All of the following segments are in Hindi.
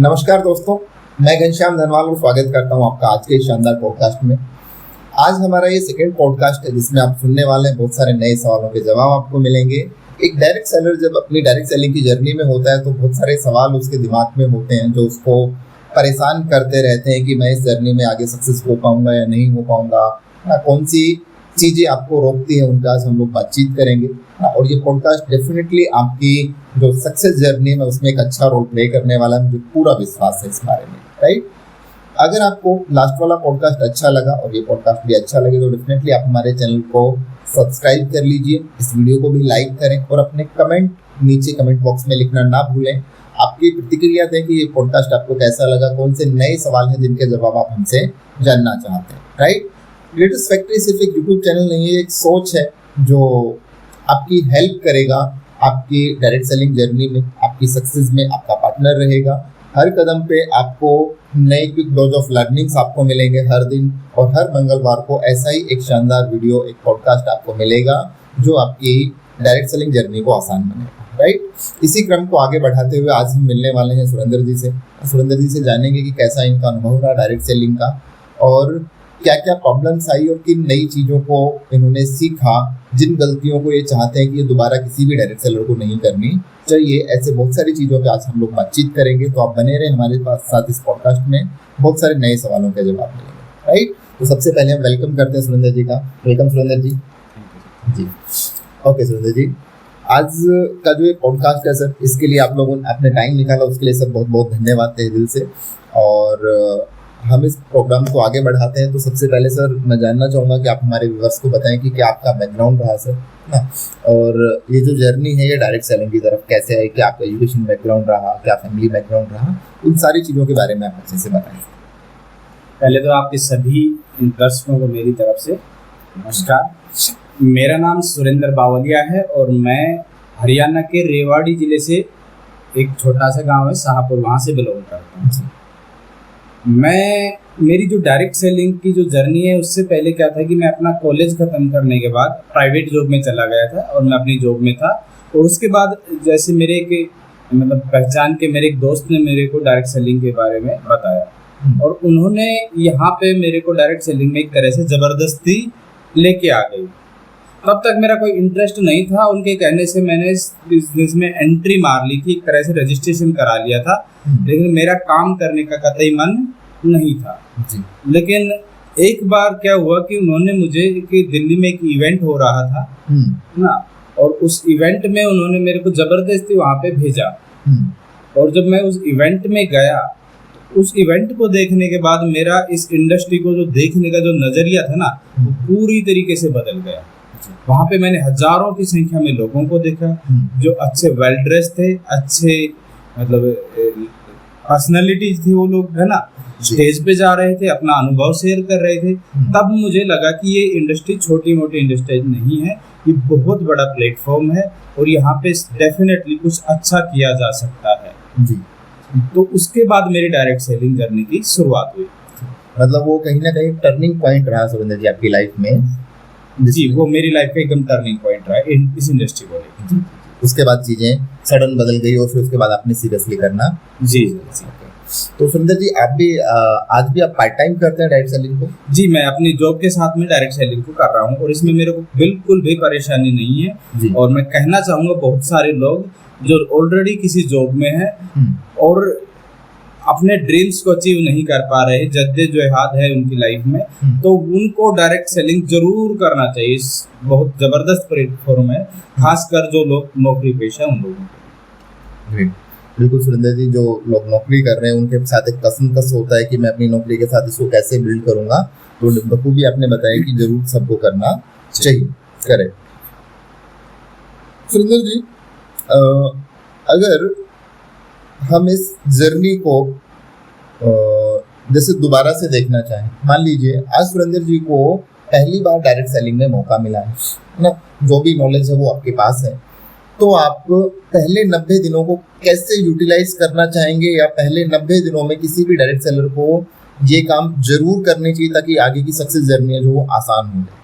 नमस्कार दोस्तों, मैं घनश्याम धनवाल और स्वागत करता हूं आपका आज के शानदार पॉडकास्ट में। आज हमारा ये सेकंड पॉडकास्ट है जिसमें आप सुनने वाले हैं बहुत सारे नए सवालों के जवाब आपको मिलेंगे। एक डायरेक्ट सेलर जब अपनी डायरेक्ट सेलिंग की जर्नी में होता है तो बहुत सारे सवाल उसके दिमाग में होते हैं जो उसको परेशान करते रहते हैं कि मैं इस जर्नी में आगे सक्सेस हो पाऊंगा या नहीं हो पाऊंगा, कौन सी चीज़ें आपको रोकती हैं, उनका आज हम लोग बातचीत करेंगे। और ये पॉडकास्ट डेफिनेटली आपकी जो सक्सेस जर्नी में उसमें एक अच्छा रोल प्ले करने वाला है, मुझे पूरा विश्वास है इस बारे में, राइट। अगर आपको लास्ट वाला पॉडकास्ट अच्छा लगा और ये पॉडकास्ट भी अच्छा लगे तो डेफिनेटली आप हमारे चैनल को सब्सक्राइब कर लीजिए, इस वीडियो को भी लाइक करें और अपने कमेंट नीचे कमेंट बॉक्स में लिखना ना भूलें। आपकी प्रतिक्रिया दें कि ये पॉडकास्ट आपको कैसा लगा, कौन से नए सवाल हैं जिनके जवाब आप हमसे जानना चाहते हैं, राइट। ग्रेटेस्ट फैक्ट्री सिर्फ एक यूट्यूब चैनल नहीं है, एक सोच है जो आपकी हेल्प करेगा आपकी डायरेक्ट सेलिंग जर्नी में, आपकी सक्सेस में आपका पार्टनर रहेगा। हर कदम पे आपको नए क्विक डोज ऑफ लर्निंग्स आपको मिलेंगे हर दिन, और हर मंगलवार को ऐसा ही एक शानदार वीडियो, एक पॉडकास्ट आपको मिलेगा जो आपकी डायरेक्ट सेलिंग जर्नी को आसान बनेगा, राइट। इसी क्रम को आगे बढ़ाते हुए आज हम मिलने वाले हैं सुरेंद्र जी से। सुरेंद्र जी से जानेंगे कि कैसा इनका अनुभव रहा डायरेक्ट सेलिंग का और क्या क्या प्रॉब्लम्स आई और किन नई चीज़ों को इन्होंने सीखा, जिन गलतियों को ये चाहते हैं कि ये दोबारा किसी भी डायरेक्ट सेलर को नहीं करनी चाहिए। ऐसे बहुत सारी चीज़ों पे आज हम लोग बातचीत करेंगे, तो आप बने रहे हमारे पास साथ इस पॉडकास्ट में, बहुत सारे नए सवालों के जवाब मिलेंगे, राइट। तो सबसे पहले हम वेलकम करते हैं सुरेंद्र जी का। वेलकम सुरेंद्र जी। जी ओके सुरेंद्र जी, आज का जो ये पॉडकास्ट है सर, इसके लिए आप लोगों ने अपने टाइम निकाला, उसके लिए सर बहुत बहुत धन्यवाद तहे दिल से। और हम इस प्रोग्राम को आगे बढ़ाते हैं तो सबसे पहले सर मैं जानना चाहूँगा कि आप हमारे व्यूअर्स को बताएं कि क्या आपका बैकग्राउंड रहा सर ना, और ये जो जर्नी है ये डायरेक्ट सेलिंग की तरफ कैसे है, क्या आपका एजुकेशन बैकग्राउंड रहा, क्या फैमिली बैकग्राउंड रहा, उन सारी चीज़ों के बारे में आप अच्छे से बताएं। पहले तो आपके सभी दर्शकों को मेरी तरफ से नमस्कार। मेरा नाम सुरेंद्र बावलिया है और मैं हरियाणा के रेवाड़ी ज़िले से एक छोटा सा गाँव है शाहपुर, वहाँ से बिलोंग करता हूँ। मेरी जो डायरेक्ट सेलिंग की जो जर्नी है उससे पहले क्या था कि मैं अपना कॉलेज ख़त्म करने के बाद प्राइवेट जॉब में चला गया था और मैं अपनी जॉब में था। और उसके बाद जैसे मेरे एक पहचान के मेरे एक दोस्त ने मेरे को डायरेक्ट सेलिंग के बारे में बताया और उन्होंने यहाँ पे मेरे को डायरेक्ट सेलिंग में एक तरह से ज़बरदस्ती लेके आ गई। तब तक मेरा कोई इंटरेस्ट नहीं था, उनके कहने से मैंने इस बिजनेस में एंट्री मार ली थी, एक तरह से रजिस्ट्रेशन करा लिया था, लेकिन मेरा काम करने का कतई मन नहीं था जी। लेकिन एक बार क्या हुआ कि उन्होंने मुझे कि दिल्ली में एक इवेंट हो रहा था ना, और उस इवेंट में उन्होंने मेरे को ज़बरदस्ती वहाँ पे भेजा। और जब मैं उस इवेंट में गया, उस इवेंट को देखने के बाद मेरा इस इंडस्ट्री को जो देखने का जो नज़रिया था ना, वो पूरी तरीके से बदल गया। वहाँ पे मैंने हजारों की संख्या में लोगों को देखा जो अच्छे वेल ड्रेस थे, अच्छे पर्सनालिटीज थी, वो लोग है ना, स्टेज पे जा रहे थे, अपना अनुभव शेयर कर रहे थे। तब मुझे लगा कि ये इंडस्ट्री छोटी मोटी इंडस्ट्री नहीं है, ये बहुत बड़ा प्लेटफॉर्म है और यहाँ पे डेफिनेटली कुछ अच्छा किया जा सकता है जी। तो उसके बाद मेरी डायरेक्ट सेलिंग जर्नी की शुरुआत हुई। मतलब वो कहीं ना कहीं टर्निंग पॉइंट रहा सुरेंद्र जी आपकी लाइफ में जी, वो मेरी लाइफ का एकदम टर्निंग पॉइंट रहा इस इंडस्ट्री को लेकर। उसके बाद चीज़ें सडन बदल गई और फिर उसके बाद आपने सीरियसली करना जी। तो सुरेंद्र जी, आप भी आज भी आप पार्ट टाइम करते हैं डायरेक्ट सेलिंग को? जी, मैं अपनी जॉब के साथ में डायरेक्ट सेलिंग को कर रहा हूँ और इसमें मेरे को बिल्कुल भी परेशानी नहीं है जी। और मैं कहना चाहूँगा बहुत सारे लोग जो ऑलरेडी किसी जॉब में है और अपने ड्रीम्स को अचीव नहीं कर पा रहे, जद्दोजहद है उनकी लाइफ में, तो उनको डायरेक्ट सेलिंग जरूर करना चाहिए। बहुत ज़बरदस्त प्लेटफॉर्म है, खासकर जो लोग नौकरी पेशा उन लोगों को। बिल्कुल सुरेंद्र जी, जो लोग नौकरी कर रहे हैं उनके साथ एक कस होता है कि मैं अपनी नौकरी के साथ इसको कैसे बिल्ड करूँगा, तो बखूबी आपने बताया कि जरूर सबको करना चाहिए। करेक्ट सुरेंद्र जी, अगर हम इस जर्नी को जैसे दोबारा से देखना चाहें, मान लीजिए आज सुरेंद्र जी को पहली बार डायरेक्ट सेलिंग में मौका मिला है ना, जो भी नॉलेज है वो आपके पास है, तो आप पहले 90 दिनों को कैसे यूटिलाइज करना चाहेंगे, या पहले 90 दिनों में किसी भी डायरेक्ट सेलर को ये काम जरूर करने चाहिए ताकि आगे की सक्सेस जर्नी है जो वो आसान हो जाए?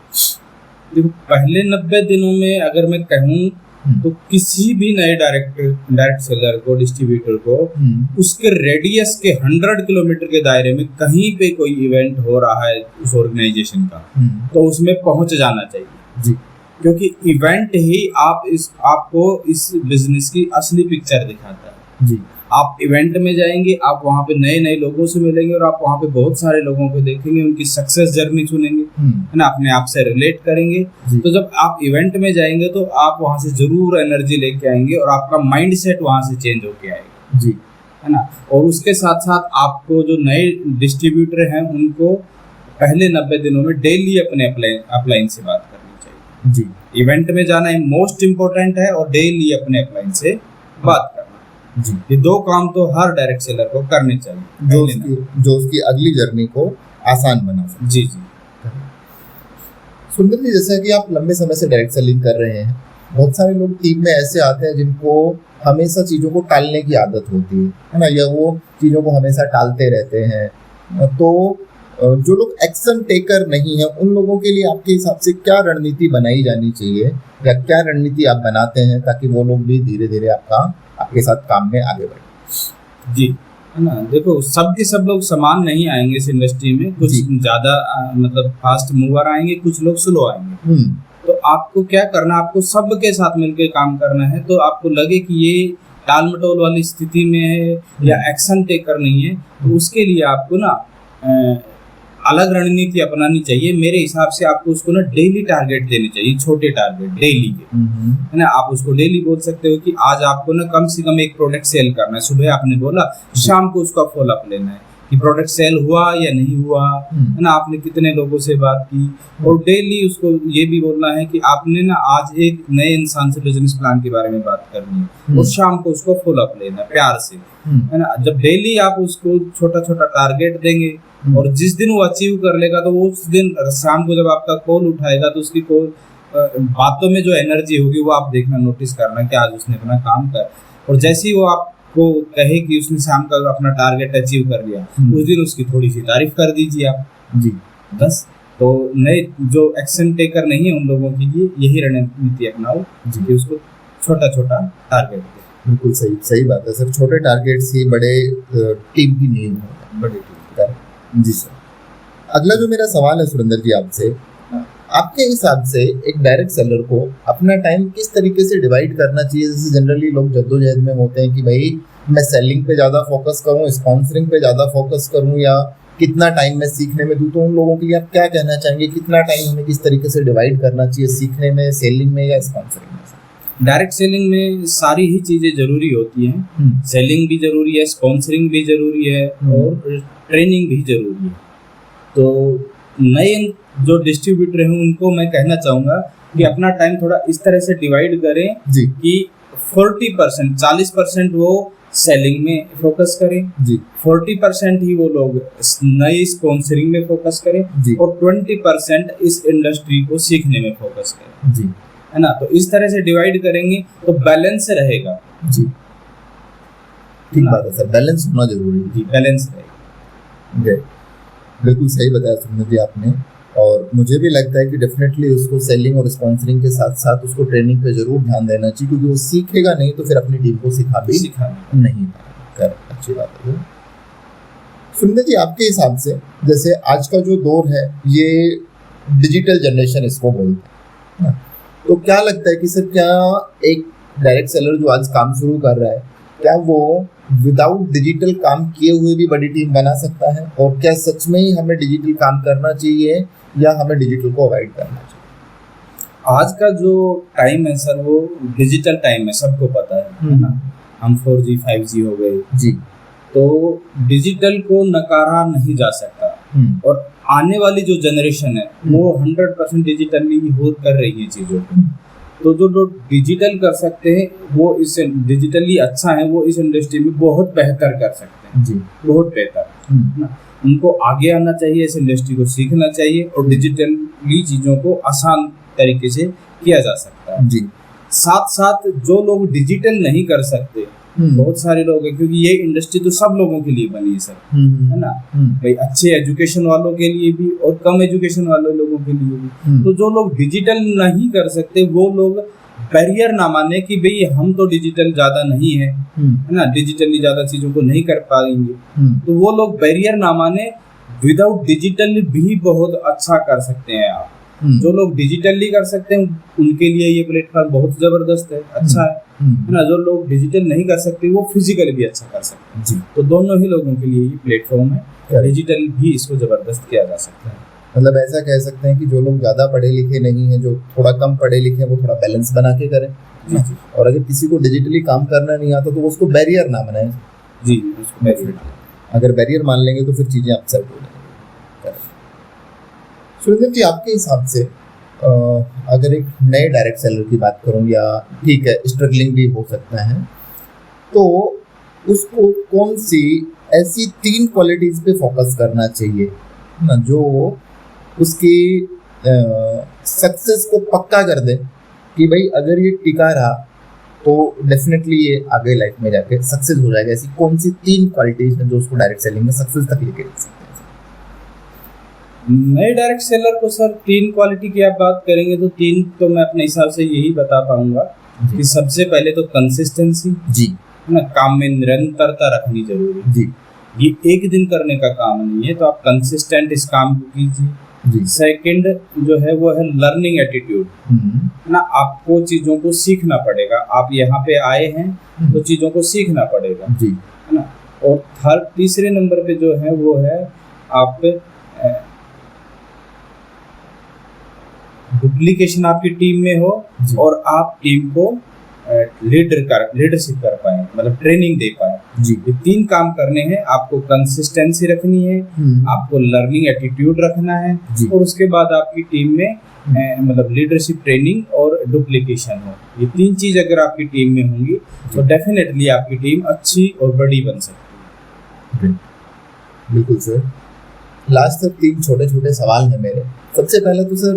देखो, पहले 90 दिनों में अगर मैं कहूँ तो किसी भी नए डायरेक्ट सेलर को, डिस्ट्रीब्यूटर को उसके रेडियस के 100 किलोमीटर के दायरे में कहीं पे कोई इवेंट हो रहा है उस ऑर्गेनाइजेशन का, तो उसमें पहुंच जाना चाहिए जी। क्योंकि इवेंट ही आपको इस बिजनेस की असली पिक्चर दिखाता है जी। आप इवेंट में जाएंगे, आप वहाँ पे नए नए लोगों से मिलेंगे और आप वहाँ पे बहुत सारे लोगों को देखेंगे, उनकी सक्सेस जर्नी सुनेंगे, है ना, अपने आप से रिलेट करेंगे। तो जब आप इवेंट में जाएंगे तो आप वहाँ से जरूर एनर्जी लेके आएंगे और आपका माइंड सेट वहाँ से चेंज होके आएगा जी, है ना। और उसके साथ साथ आपको जो नए डिस्ट्रीब्यूटर हैं उनको पहले 90 दिनों में डेली अपने अपलाइन से बात करनी चाहिए जी। इवेंट में जाना मोस्ट इम्पोर्टेंट है और डेली अपने अपलाइन से बात करना जी। ये दो काम तो हर डायरेक्ट सेलर को करने चाहिए जो उसकी अगली जर्नी को आसान बना सके। जी जी। सुंदर जी, जैसा कि आप लंबे समय से डायरेक्ट सेलिंग कर रहे हैं, बहुत सारे लोग टीम में ऐसे आते हैं जिनको हमेशा चीज़ों को टालने की आदत होती है ना, या वो चीज़ों को हमेशा टालते रहते हैं। तो जो लोग एक्शन टेकर नहीं है उन लोगों के लिए आपके हिसाब से क्या रणनीति बनाई जानी चाहिए, या क्या रणनीति आप बनाते हैं ताकि वो लोग भी धीरे धीरे आपके साथ काम में आगे बढ़े? जी, है ना। देखो, सब के सब लोग समान नहीं आएंगे इस इंडस्ट्री में, कुछ ज़्यादा मतलब फास्ट मूवर आएंगे, कुछ लोग स्लो आएंगे। तो आपको क्या करना, आपको सबके साथ मिलकर काम करना है। तो आपको लगे कि ये टाल मटोल वाली स्थिति में है या एक्शन टेकर नहीं है, तो उसके लिए आपको ना अलग रणनीति अपनानी चाहिए। मेरे हिसाब से आपको उसको ना डेली टारगेट देने चाहिए, छोटे टारगेट डेली के, है ना। आप उसको डेली बोल सकते हो कि आज आपको ना कम से कम एक प्रोडक्ट सेल करना है। सुबह आपने बोला, शाम को उसका फॉलो अप लेना है कि प्रोडक्ट सेल हुआ या नहीं हुआ, है ना, आपने कितने लोगों से बात की। और डेली उसको ये भी बोलना है कि आपने ना आज एक नए इंसान से बिजनेस प्लान के बारे में बात करनी है और शाम को उसको फॉलो अप लेना है प्यार से, है ना। जब डेली आप उसको छोटा छोटा टारगेट देंगे और जिस दिन वो अचीव कर लेगा तो वो उस दिन शाम को जब आपका कॉल उठाएगा तो उसकी कॉल बातों में जो एनर्जी होगी वो आप देखना, नोटिस करना कि आज उसने अपना काम कर। और जैसे ही वो आपको कहे कि उसने शाम का अपना टारगेट अचीव कर लिया, उस दिन उसकी थोड़ी सी तारीफ कर दीजिए आप जी, बस। तो नए जो एक्शन टेकर नहीं है उन लोगों के लिए यही रणनीति अपनाओ जी, कि उसको छोटा छोटा टारगेट दे। बिल्कुल सही बात है सर। छोटे टारगेट्स ही बड़े टीम की नींव है, बड़ी टीम का। जी सर, अगला जो मेरा सवाल है सुरेंद्र जी आपसे, आपके हिसाब से एक डायरेक्ट सेलर को अपना टाइम किस तरीके से डिवाइड करना चाहिए? जैसे जनरली लोग जद्दोजहद में होते हैं कि भाई मैं सेलिंग पे ज़्यादा फोकस करूँ, स्पॉन्सरिंग पे ज़्यादा फोकस करूँ, या कितना टाइम मैं सीखने में दूँ। तो उन लोगों के लिए आप क्या कहना चाहेंगे, कितना टाइम हमें किस तरीके से डिवाइड करना चाहिए, सीखने में, सेलिंग में या स्पॉन्सरिंग में? डायरेक्ट सेलिंग में सारी ही चीज़ें ज़रूरी होती हैं। सेलिंग भी ज़रूरी है, स्पॉन्सरिंग भी ज़रूरी है और ट्रेनिंग भी ज़रूरी है। तो नए जो डिस्ट्रीब्यूटर हैं उनको मैं कहना चाहूँगा कि अपना टाइम थोड़ा इस तरह से डिवाइड करें कि 40% वो सेलिंग में फोकस करें जी, 40% ही वो लोग नई स्पॉन्सरिंग में फोकस करें जी, और 20% इस इंडस्ट्री को सीखने में फोकस करें जी, है ना। तो इस तरह से डिवाइड करेंगे तो बैलेंस रहेगा जी। ठीक बात है सर, बैलेंस होना जरूरी है जी, बैलेंस रहेगा। बिल्कुल सही बताया सुरेंद्र जी आपने। और मुझे भी लगता है कि डेफिनेटली उसको सेलिंग और स्पॉन्सरिंग के साथ साथ उसको ट्रेनिंग पे जरूर ध्यान देना चाहिए, क्योंकि वो सीखेगा नहीं तो फिर अपनी टीम को सिखा नहीं पाएगा। अच्छी बात है। सुरेंद्र जी, आपके हिसाब से जैसे आज का जो दौर है ये डिजिटल जनरेशन इसको बोलते हैं, तो क्या लगता है कि सर क्या एक डायरेक्ट सेलर जो आज काम शुरू कर रहा है, क्या वो विदाउट डिजिटल काम किए हुए भी बड़ी टीम बना सकता है? और क्या सच में ही हमें डिजिटल काम करना चाहिए या हमें डिजिटल को अवॉइड करना चाहिए? आज का जो टाइम है सर वो डिजिटल टाइम है, सबको पता है ना। हम 4G 5G हो गए जी, तो डिजिटल को नकारा नहीं जा सकता। और आने वाली जो जनरेशन है वो 100% डिजिटली हो कर रही है चीज़ों को। तो जो लोग डिजिटल कर सकते हैं वो इस डिजिटली अच्छा है, वो इस इंडस्ट्री में बहुत बेहतर कर सकते हैं जी, बहुत बेहतर ना। उनको आगे आना चाहिए, इस इंडस्ट्री को सीखना चाहिए और डिजिटली चीज़ों को आसान तरीके से किया जा सकता है जी। साथ साथ जो लोग डिजिटल नहीं कर सकते, बहुत सारे लोग हैं, क्योंकि ये इंडस्ट्री तो सब लोगों के लिए बनी है सर, है ना भाई, अच्छे एजुकेशन वालों के लिए भी और कम एजुकेशन वाले लोगों के लिए भी। तो जो लोग डिजिटल नहीं कर सकते वो लोग बैरियर ना माने कि भाई हम तो डिजिटल ज़्यादा नहीं है, है ना, डिजिटली ज़्यादा चीज़ों को नहीं कर पाएंगे, तो वो लोग बैरियर ना माने, विदाउट डिजिटली भी बहुत अच्छा कर सकते हैं आप। जो लोग डिजिटली कर सकते हैं उनके लिए ये प्लेटफॉर्म बहुत ज़बरदस्त है, अच्छा है ना। जो लोग डिजिटल नहीं कर सकते वो फिजिकली भी अच्छा कर सकते हैं जी। तो दोनों ही लोगों के लिए ये प्लेटफॉर्म है, डिजिटल भी इसको ज़बरदस्त किया जा सकता है। मतलब ऐसा कह सकते हैं कि जो लोग ज़्यादा पढ़े लिखे नहीं हैं, जो थोड़ा कम पढ़े लिखे हैं, वो थोड़ा बैलेंस बना के करें। जी जी। और अगर किसी को डिजिटली काम करना नहीं आता तो वो उसको बैरियर ना बनाए। जी, उसको बैरियर, अगर बैरियर मान लेंगे तो फिर चीज़ें अपसेट हो जाएंगी। सुरेंद्र जी, आपके हिसाब से अगर एक नए डायरेक्ट सेलर की बात करूं, या ठीक है स्ट्रगलिंग भी हो सकता है, तो उसको कौन सी ऐसी 3 क्वालिटीज़ पे फोकस करना चाहिए ना जो उसकी सक्सेस को पक्का कर दे कि भाई अगर ये टिका रहा तो डेफिनेटली ये आगे लाइफ में जाके सक्सेस हो जाएगा। ऐसी कौन सी 3 क्वालिटीज़ हैं जो उसको डायरेक्ट सेलिंग में सक्सेस तक लेके जा सकते हैं? नए डायरेक्ट सेलर को सर 3 क्वालिटी की आप बात करेंगे तो 3 तो मैं अपने हिसाब से यही बता पाऊंगा कि सबसे पहले तो कंसिस्टेंसी जी, है ना, काम में निरंतरता रखनी जरूरी है जी। ये एक दिन करने का काम नहीं है, तो आप कंसिस्टेंट इस काम को कीजिए। सेकंड जो है वो है लर्निंग एटीट्यूड, है ना, आपको चीज़ों को सीखना पड़ेगा। आप यहाँ पे आए हैं तो चीज़ों को सीखना पड़ेगा जी, है ना। और तीसरे नंबर पे जो है वो है आप डुप्लीकेशन आपकी टीम में हो और आप टीम को लीडरशिप कर पाए, मतलब ट्रेनिंग दे पाए जी। ये 3 काम करने हैं। आपको कंसिस्टेंसी रखनी है, आपको लर्निंग एटीट्यूड रखना है, और उसके बाद आपकी टीम में मतलब लीडरशिप, ट्रेनिंग और डुप्लीकेशन हो। ये 3 चीज़ अगर आपकी टीम में होंगी तो डेफिनेटली आपकी टीम अच्छी और बड़ी बन सकती है। बिल्कुल सर। लास्ट तक 3 छोटे छोटे सवाल हैं मेरे। सबसे पहले तो सर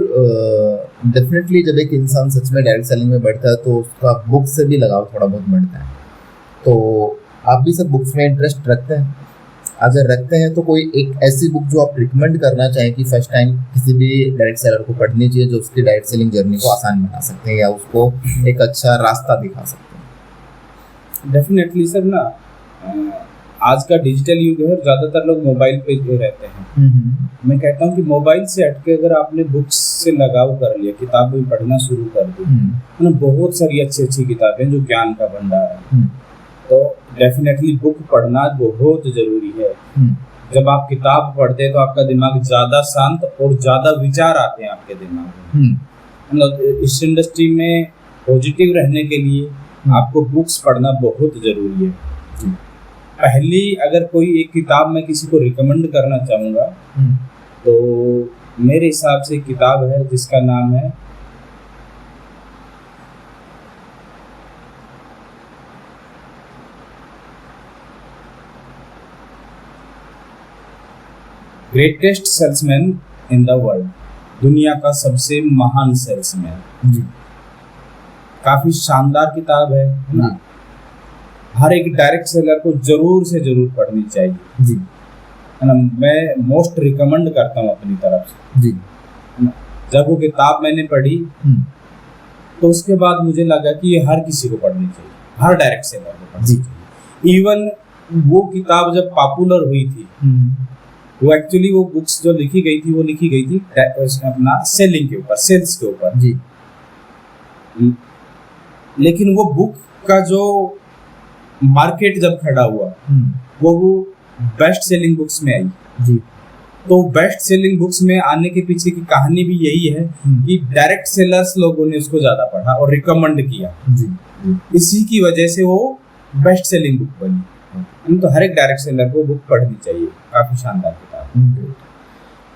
डेफिनेटली जब एक इंसान सच में डायरेक्ट सेलिंग में बढ़ता है तो उसका बुक से भी लगाव थोड़ा बहुत बढ़ता है। तो आप भी सर बुक्स में इंटरेस्ट रखते हैं? अगर रखते हैं तो कोई एक ऐसी बुक जो आप रिकमेंड करना चाहें कि फर्स्ट टाइम किसी भी डायरेक्ट सेलर को पढ़नी चाहिए, जो उसकी डायरेक्ट सेलिंग जर्नी को आसान बना सकते हैं या उसको एक अच्छा रास्ता दिखा सकते हैं? डेफिनेटली सर ना, आज का डिजिटल युग है और ज़्यादातर लोग मोबाइल पे रहते हैं। मैं कहता हूँ कि मोबाइल से हटके अगर आपने बुक्स से लगाव कर लिया, किताबें पढ़ना शुरू कर दी, तो बहुत सारी अच्छी अच्छी किताबें जो ज्ञान का भंडार है, तो डेफिनेटली बुक पढ़ना बहुत ज़रूरी है। जब आप किताब पढ़ते हैं तो आपका दिमाग ज़्यादा शांत और ज़्यादा विचार आते हैं आपके दिमाग में। मतलब इस इंडस्ट्री में पॉजिटिव रहने के लिए आपको बुक्स पढ़ना बहुत ज़रूरी है। पहली अगर कोई एक किताब मैं किसी को रिकमेंड करना चाहूँगा तो मेरे हिसाब से किताब है जिसका नाम है greatest salesman in the world, दुनिया का सबसे महान सेल्समैन जी। काफी शानदार किताब है ना, हर एक डायरेक्ट सेलर को जरूर से जरूर पढ़नी चाहिए जी, है ना। मैं मोस्ट रिकमेंड करता हूँ अपनी तरफ से जी। जब वो किताब मैंने पढ़ी तो उसके बाद मुझे लगा कि ये हर किसी को पढ़नी चाहिए, हर डायरेक्ट सेलर को पढ़नी चाहिए। इवन वो किताब जब पॉपुलर हुई थी, वो एक्चुअली वो बुक्स जो लिखी गई थी वो लिखी गई थी अपना सेलिंग के ऊपर, सेल्स के ऊपर जी। लेकिन वो बुक का जो मार्केट जब खड़ा हुआ वो बेस्ट सेलिंग बुक्स में आई जी। तो बेस्ट सेलिंग बुक्स में आने के पीछे की कहानी भी यही है कि डायरेक्ट सेलर्स लोगों ने उसको ज्यादा पढ़ा और रिकमेंड किया जी। इसी की वजह से वो बेस्ट सेलिंग बुक बनी। तो हर एक डायरेक्ट सेलर को बुक पढ़नी चाहिए, काफी शानदार किताब।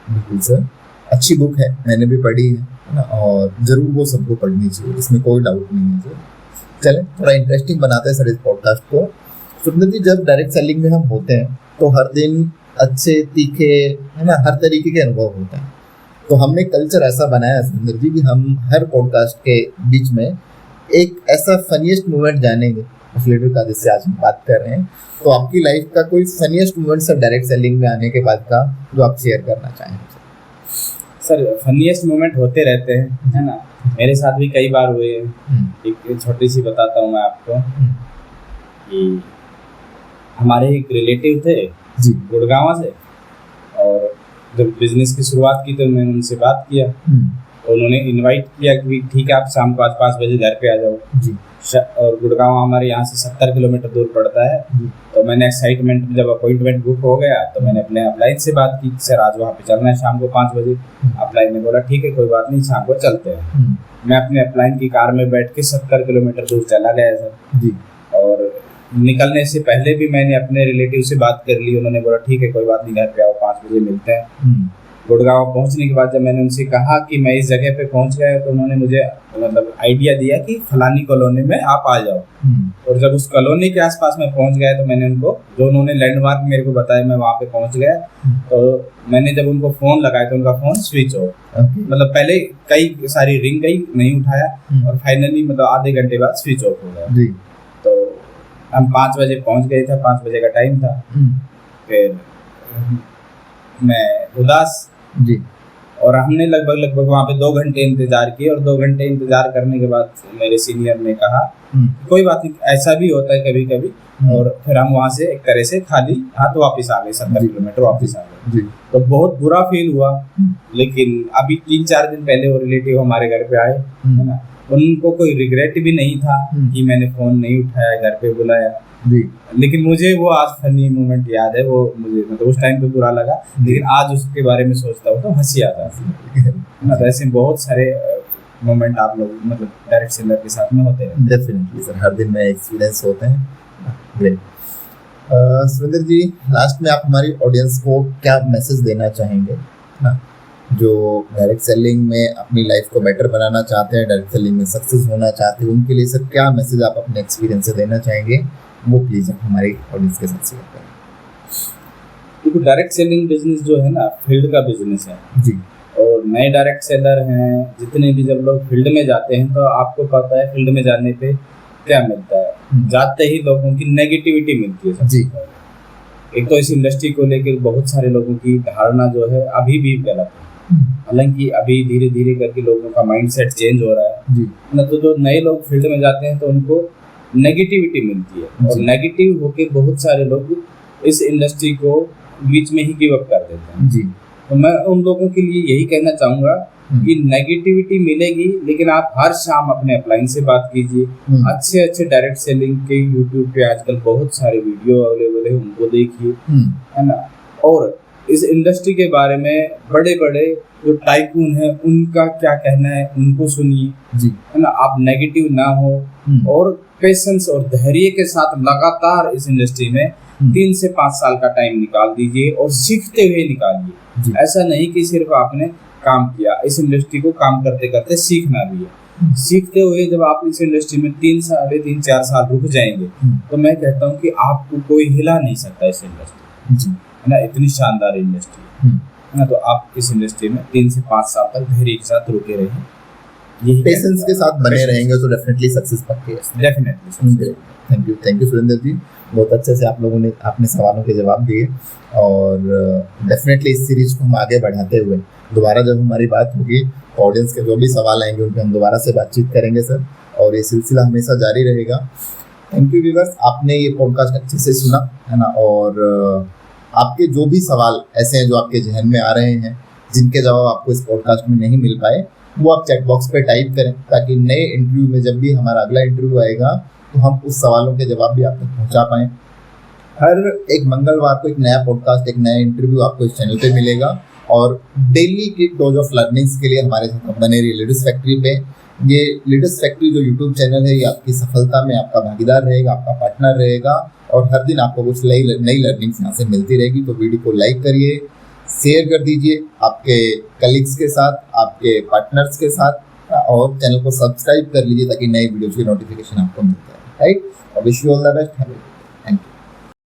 बिल्कुल सर, अच्छी बुक है, मैंने भी पढ़ी है ना, और जरूर वो सबको पढ़नी चाहिए, इसमें कोई डाउट नहीं है सर। चलें थोड़ा इंटरेस्टिंग बनाते हैं सर इस पॉडकास्ट को। सुरेंद्र जी, जब डायरेक्ट सेलिंग में हम होते हैं तो हर दिन अच्छे तीखे, है ना, हर तरीके के अनुभव होते हैं। तो हमने कल्चर ऐसा बनाया है सुरेंद्र जी कि हम हर पॉडकास्ट के बीच में एक ऐसा फनीएस्ट मोमेंट जानेंगे एफिलिएटर का, जिससे आज हम बात कर रहे हैं। तो आपकी लाइफ का कोई funniest moment sir direct selling में आने के बाद का जो आप शेयर करना चाहें? सर फनीएस्ट मोमेंट होते रहते हैं, है ना। मेरे साथ भी कई बार हुए हैं। एक छोटी सी बताता हूँ मैं आपको कि हमारे एक रिलेटिव थे जी गुड़गांव से, और जब बिजनेस की शुरुआत की तो मैंने उनसे बात किया, उन्होंने इनवाइट किया कि ठीक है आप शाम को 5 बजे घर पे आ जाओ जी और गुड़गांव हमारे यहाँ से 70 किलोमीटर दूर पड़ता है। तो मैंने एक्साइटमेंट में जब अपॉइंटमेंट बुक हो गया तो मैंने अपने अपलाइन से बात की, सर आज वहाँ पे चलना है शाम को 5 बजे। अपलाइन ने बोला ठीक है कोई बात नहीं, शाम को चलते हैं। मैं अपने अपलाइन की कार में बैठ के 70 किलोमीटर दूर चला गया सर जी। और निकलने से पहले भी मैंने अपने रिलेटिव से बात कर ली, उन्होंने बोला ठीक है कोई बात नहीं, घर पे आओ 5 बजे मिलते हैं। गुड़गांव पहुंचने के बाद जब मैंने उनसे कहा कि मैं इस जगह पे पहुंच गया, तो उन्होंने मुझे मतलब आइडिया दिया कि फलानी कॉलोनी में आप आ जाओ। और जब उस कॉलोनी के आसपास में पहुंच गया तो मैंने उनको जो उन्होंने लैंडमार्क मेरे को बताया मैं वहाँ पे पहुंच गया। तो मैंने जब उनको फ़ोन लगाया तो उनका फ़ोन स्विच ऑफ, मतलब पहले कई सारी रिंग गई, नहीं उठाया और फाइनली मतलब आधे घंटे बाद स्विच ऑफ हो गया। तो हम 5 बजे पहुँच गए थे, 5 बजे का टाइम था। फिर मैं उदास जी। और हमने लगभग वहाँ पे 2 घंटे इंतजार किए और 2 घंटे इंतजार करने के बाद मेरे सीनियर ने कहा कोई बात नहीं, ऐसा भी होता है कभी कभी। और फिर हम वहाँ से एक तरह से खाली हाथ वापस आ गए, 70 किलोमीटर वापस आ गए। तो बहुत बुरा फील हुआ, लेकिन अभी 3-4 दिन पहले वो रिलेटिव हमारे घर पे आए, है ना, उनको कोई रिग्रेट भी नहीं था कि मैंने फोन नहीं उठाया, घर पे बुलाया। लेकिन मुझे वो आज फनी मोमेंट याद है, वो मुझे मतलब उस टाइम पे बुरा लगा, लेकिन आज उसके बारे में सोचता हूँ तो हंसी आता है ना। तो ऐसे बहुत सारे मोमेंट आप लोग मतलब डायरेक्ट सेलर के साथ में होते हैं। डेफिनेटली सर, हर दिन में एक्सपीरियंस होते हैं। ग्रेट। सुरेंद्र जी, लास्ट में आप हमारी ऑडियंस को क्या मैसेज देना चाहेंगे ना, जो डायरेक्ट सेलिंग में अपनी लाइफ को बेटर बनाना चाहते हैं, डायरेक्ट सेलिंग में सक्सेस होना चाहते हैं, उनके लिए सर क्या मैसेज आप अपने एक्सपीरियंस से देना चाहेंगे, वो प्लीज आप हमारी ऑडियंस के साथ शेयर करें। देखो, डायरेक्ट सेलिंग बिजनेस जो है ना, फील्ड का बिजनेस है जी। और नए डायरेक्ट सेलर हैं जितने भी, जब लोग फील्ड में जाते हैं तो आपको पता है फील्ड में जाने पे क्या मिलता है, जाते ही लोगों की नेगेटिविटी मिलती है जी। एक तो इस इंडस्ट्री को लेकर बहुत सारे लोगों की धारणा जो है अभी भी गलत है, हालांकि अभी धीरे धीरे करके लोगों का माइंडसेट चेंज हो रहा है जी। ना। तो जो नए लोग फील्ड में जाते हैं तो उनको नेगेटिविटी मिलती है और नेगेटिव होके बहुत सारे लोग इस इंडस्ट्री को बीच में ही गिव अप कर देते हैं जी। तो मैं उन लोगों के लिए यही कहना चाहूँगा कि नेगेटिविटी मिलेगी, लेकिन आप हर शाम अपने अपलाइन से बात कीजिए। अच्छे अच्छे डायरेक्ट सेलिंग के यूट्यूब पे आजकल बहुत सारे वीडियो अवेलेबल है, उनको देखिए, है ना। और इस इंडस्ट्री के बारे में बड़े बड़े जो टाइकून है उनका क्या कहना है उनको सुनिए, है ना। आप नेगेटिव ना हो और पेशेंस और धैर्य के साथ लगातार इस इंडस्ट्री में 3 से 5 साल का टाइम निकाल दीजिए और सीखते हुए निकालिए। ऐसा नहीं कि सिर्फ आपने काम किया, इस इंडस्ट्री को काम करते करते सीखना भी है। सीखते हुए जब आप इस इंडस्ट्री में 3, 3.5, 4 साल रुक जाएंगे तो मैं कहता हूँ कि आपको कोई हिला नहीं सकता इस इंडस्ट्री, है ना। इतनी शानदार इंडस्ट्री है ना। तो आप इस इंडस्ट्री में 3 से 5 साल तक धैर्य के साथ रुके रहिए, पेशेंस के साथ बने रहेंगे तो डेफिनेटली सक्सेस पक्की है। डेफिनेटली। थैंक यू सुरेंद्र जी, बहुत अच्छे से आप लोगों ने अपने सवालों के जवाब दिए और डेफिनेटली इस सीरीज को हम आगे बढ़ाते हुए दोबारा जब हमारी बात होगी ऑडियंस के जो भी सवाल आएंगे उन पर हम दोबारा से बातचीत करेंगे सर, और ये सिलसिला हमेशा जारी रहेगा। थैंक यू व्यूअर्स, आपने ये पॉडकास्ट अच्छे से सुना, है ना। और आपके जो भी सवाल ऐसे हैं जो आपके जहन में आ रहे हैं जिनके जवाब आपको इस पॉडकास्ट में नहीं मिल पाए, वो आप चैट बॉक्स पे टाइप करें ताकि नए इंटरव्यू में जब भी हमारा अगला इंटरव्यू आएगा तो हम उस सवालों के जवाब भी आप तक पहुंचा पाएँ। हर एक मंगलवार को एक नया पॉडकास्ट, एक नया इंटरव्यू आपको इस चैनल पे मिलेगा और डेली की डोज ऑफ लर्निंग्स के लिए हमारे साथ बने रहिए लीडर्स फैक्ट्री पे। ये लीडर्स फैक्ट्री जो यूट्यूब चैनल है ये आपकी सफलता में आपका भागीदार रहेगा, आपका पार्टनर रहेगा और हर दिन आपको कुछ नई लर्निंग्स यहाँ से मिलती रहेगी। तो वीडियो को लाइक करिए, शेयर कर दीजिए आपके कलीग्स के साथ, आपके पार्टनर्स के साथ और चैनल को सब्सक्राइब कर लीजिए ताकि नई वीडियोज़ की नोटिफिकेशन आपको मिलता है, राइट। और wish you all the best.